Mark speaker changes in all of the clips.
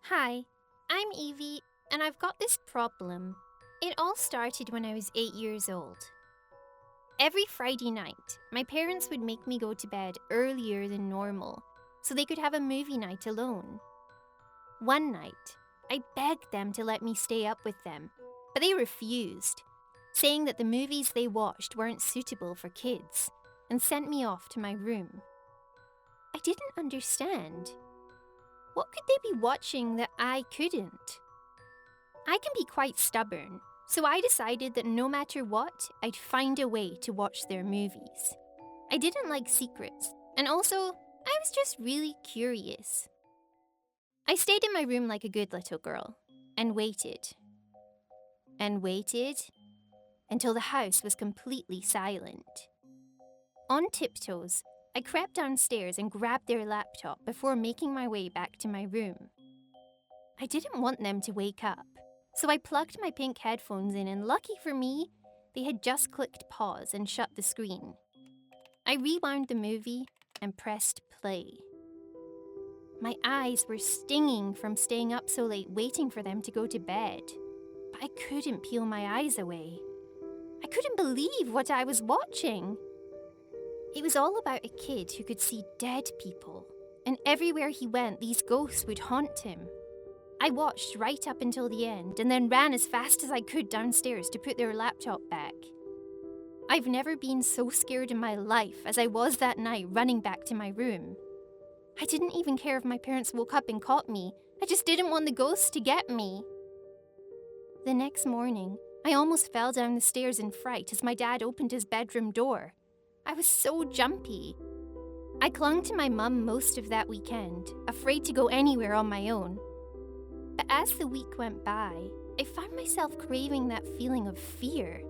Speaker 1: Hi, I'm Evie, and I've got this problem. It all started when I was 8 years old. Every Friday night, my parents would make me go to bed earlier than normal so they could have a movie night alone. One night, I begged them to let me stay up with them, but they refused, saying that the movies they watched weren't suitable for kids, and sent me off to my room. I didn't understand. What could they be watching that I couldn't? I can be quite stubborn, so I decided that no matter what, I'd find a way to watch their movies. I didn't like secrets, and also, I was just really curious. I stayed in my room like a good little girl, and waited. And waited until the house was completely silent. On tiptoes, I crept downstairs and grabbed their laptop before making my way back to my room. I didn't want them to wake up, so I plugged my pink headphones in, and lucky for me, they had just clicked pause and shut the screen. I rewound the movie and pressed play. My eyes were stinging from staying up so late waiting for them to go to bed, but I couldn't peel my eyes away. I couldn't believe what I was watching. It was all about a kid who could see dead people, and everywhere he went, these ghosts would haunt him. I watched right up until the end and then ran as fast as I could downstairs to put their laptop back. I've never been so scared in my life as I was that night running back to my room. I didn't even care if my parents woke up and caught me. I just didn't want the ghosts to get me. The next morning, I almost fell down the stairs in fright as my dad opened his bedroom door. I was so jumpy. I clung to my mum most of that weekend, afraid to go anywhere on my own. But as the week went by, I found myself craving that feeling of fear.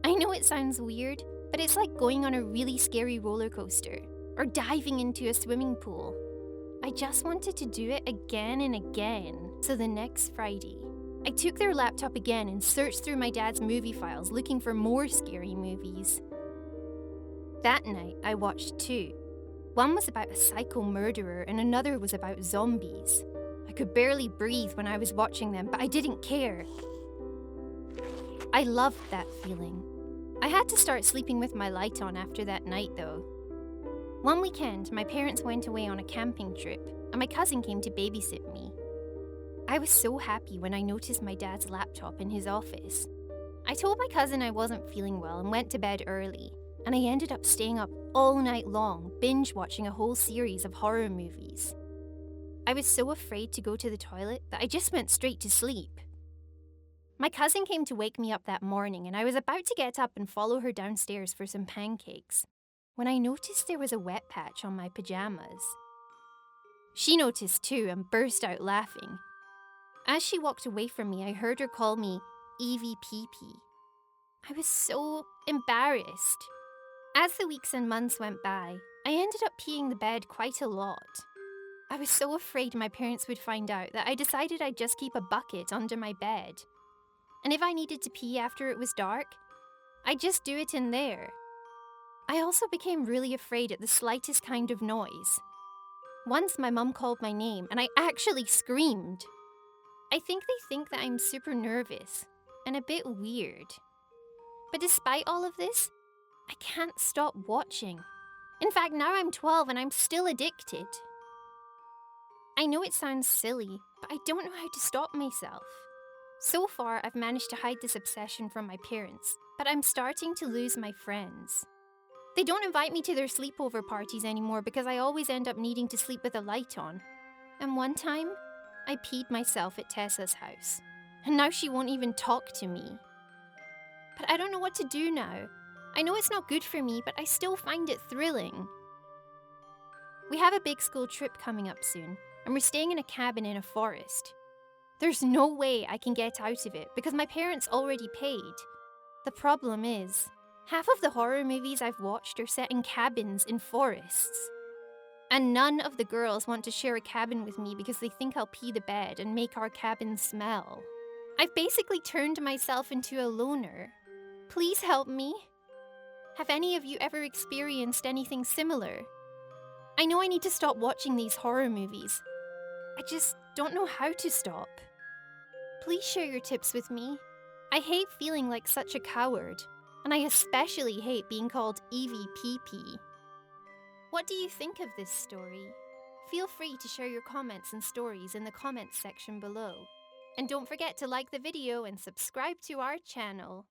Speaker 1: I know it sounds weird, but it's like going on a really scary roller coaster or diving into a swimming pool. I just wanted to do it again and again. So the next Friday, I took their laptop again and searched through my dad's movie files looking for more scary movies. That night, I watched two. One was about a psycho murderer and another was about zombies. I could barely breathe when I was watching them, but I didn't care. I loved that feeling. I had to start sleeping with my light on after that night, though. One weekend, my parents went away on a camping trip, and my cousin came to babysit me. I was so happy when I noticed my dad's laptop in his office. I told my cousin I wasn't feeling well and went to bed early, and I ended up staying up all night long, binge watching a whole series of horror movies. I was so afraid to go to the toilet that I just went straight to sleep. My cousin came to wake me up that morning, and I was about to get up and follow her downstairs for some pancakes when I noticed there was a wet patch on my pajamas. She noticed too and burst out laughing. As she walked away from me, I heard her call me Evie Pee-Pee. I was so embarrassed. As the weeks and months went by, I ended up peeing the bed quite a lot. I was so afraid my parents would find out that I decided I'd just keep a bucket under my bed. And if I needed to pee after it was dark, I'd just do it in there. I also became really afraid at the slightest kind of noise. Once my mum called my name and I actually screamed. I think they think that I'm super nervous and a bit weird. But despite all of this, I can't stop watching. In fact, now I'm 12 and I'm still addicted. I know it sounds silly, but I don't know how to stop myself. So far, I've managed to hide this obsession from my parents, but I'm starting to lose my friends. They don't invite me to their sleepover parties anymore because I always end up needing to sleep with a light on. And one time, I peed myself at Tessa's house, and now she won't even talk to me. But I don't know what to do now. I know it's not good for me, but I still find it thrilling. We have a big school trip coming up soon, and we're staying in a cabin in a forest. There's no way I can get out of it because my parents already paid. The problem is, half of the horror movies I've watched are set in cabins in forests. And none of the girls want to share a cabin with me because they think I'll pee the bed and make our cabin smell. I've basically turned myself into a loner. Please help me. Have any of you ever experienced anything similar? I know I need to stop watching these horror movies. don't know how to stop. Please share your tips with me. I hate feeling like such a coward, and I especially hate being called Evie PP. What do you think of this story? Feel free to share your comments and stories in the comments section below. And don't forget to like the video and subscribe to our channel.